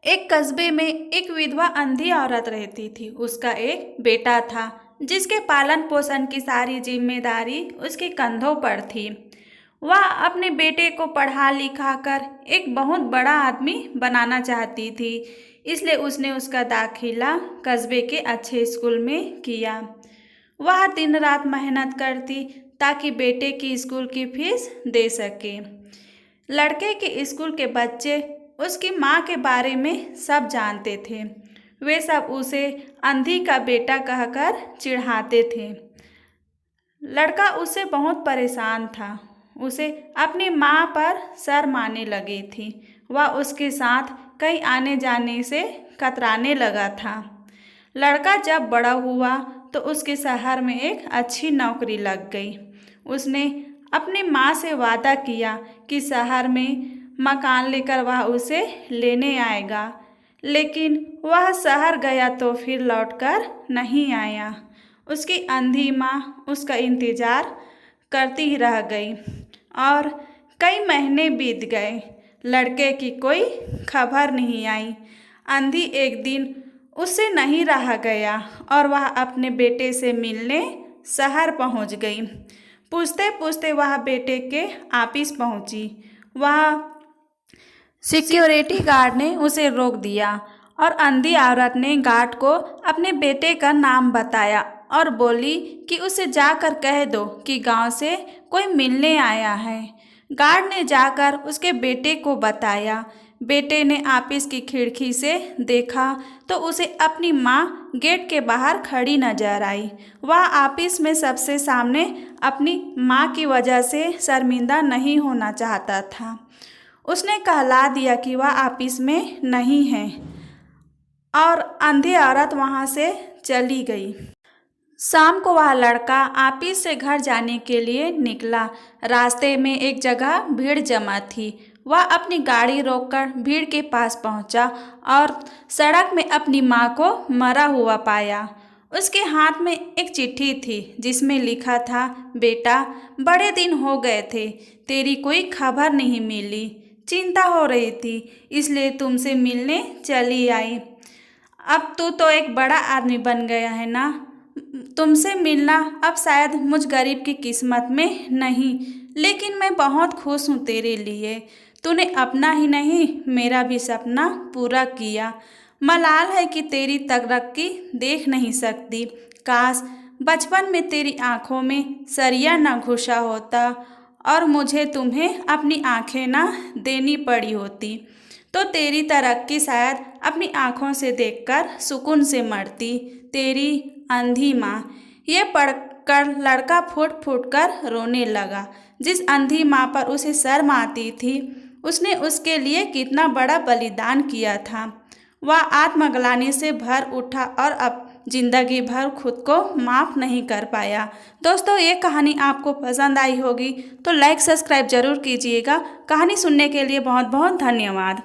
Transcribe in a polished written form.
एक कस्बे में एक विधवा अंधी औरत रहती थी। उसका एक बेटा था जिसके पालन पोषण की सारी जिम्मेदारी उसके कंधों पर थी। वह अपने बेटे को पढ़ा लिखा कर एक बहुत बड़ा आदमी बनाना चाहती थी, इसलिए उसने उसका दाखिला कस्बे के अच्छे स्कूल में किया। वह दिन रात मेहनत करती ताकि बेटे की स्कूल की फीस दे सके। लड़के के स्कूल के बच्चे उसकी माँ के बारे में सब जानते थे। वे सब उसे अंधी का बेटा कहकर चिढ़ाते थे। लड़का उससे बहुत परेशान था। उसे अपनी माँ पर शर्म आने लगी थी। वह उसके साथ कहीं आने जाने से कतराने लगा था। लड़का जब बड़ा हुआ तो उसके शहर में एक अच्छी नौकरी लग गई। उसने अपनी माँ से वादा किया कि शहर में मकान लेकर वह उसे लेने आएगा, लेकिन वह शहर गया तो फिर लौटकर नहीं आया। उसकी अंधी माँ उसका इंतज़ार करती ही रह गई और कई महीने बीत गए। लड़के की कोई खबर नहीं आई। अंधी एक दिन उससे नहीं रहा गया और वह अपने बेटे से मिलने शहर पहुंच गई। पूछते पूछते वह बेटे के ऑफिस पहुंची। वह सिक्योरिटी गार्ड ने उसे रोक दिया और अंधी औरत ने गार्ड को अपने बेटे का नाम बताया और बोली कि उसे जाकर कह दो कि गांव से कोई मिलने आया है। गार्ड ने जाकर उसके बेटे को बताया। बेटे ने ऑफिस की खिड़की से देखा तो उसे अपनी माँ गेट के बाहर खड़ी नजर आई। वह ऑफिस में सबसे सामने अपनी माँ की वजह से शर्मिंदा नहीं होना चाहता था। उसने कहला दिया कि वह ऑफिस में नहीं है और अंधी औरत वहाँ से चली गई। शाम को वह लड़का ऑफिस से घर जाने के लिए निकला। रास्ते में एक जगह भीड़ जमा थी। वह अपनी गाड़ी रोककर भीड़ के पास पहुंचा और सड़क में अपनी माँ को मरा हुआ पाया। उसके हाथ में एक चिट्ठी थी जिसमें लिखा था, बेटा, बड़े दिन हो गए थे, तेरी कोई खबर नहीं मिली। चिंता हो रही थी, इसलिए तुमसे मिलने चली आई। अब तू तो एक बड़ा आदमी बन गया है ना। तुमसे मिलना अब शायद मुझ गरीब की किस्मत में नहीं, लेकिन मैं बहुत खुश हूँ तेरे लिए। तूने अपना ही नहीं मेरा भी सपना पूरा किया। मलाल है कि तेरी तरक्की देख नहीं सकती। काश बचपन में तेरी आँखों में सरिया न घुसा होता और मुझे तुम्हें अपनी आँखें ना देनी पड़ी होती, तो तेरी तरक्की शायद अपनी आँखों से देखकर सुकून से मरती। तेरी अंधी माँ। ये पढ़कर लड़का फूट फूट कर रोने लगा। जिस अंधी माँ पर उसे शर्म आती थी, उसने उसके लिए कितना बड़ा बलिदान किया था। वह आत्मग्लानि से भर उठा और अब जिंदगी भर खुद को माफ़ नहीं कर पाया। दोस्तों, ये कहानी आपको पसंद आई होगी तो लाइक सब्सक्राइब जरूर कीजिएगा। कहानी सुनने के लिए बहुत बहुत धन्यवाद।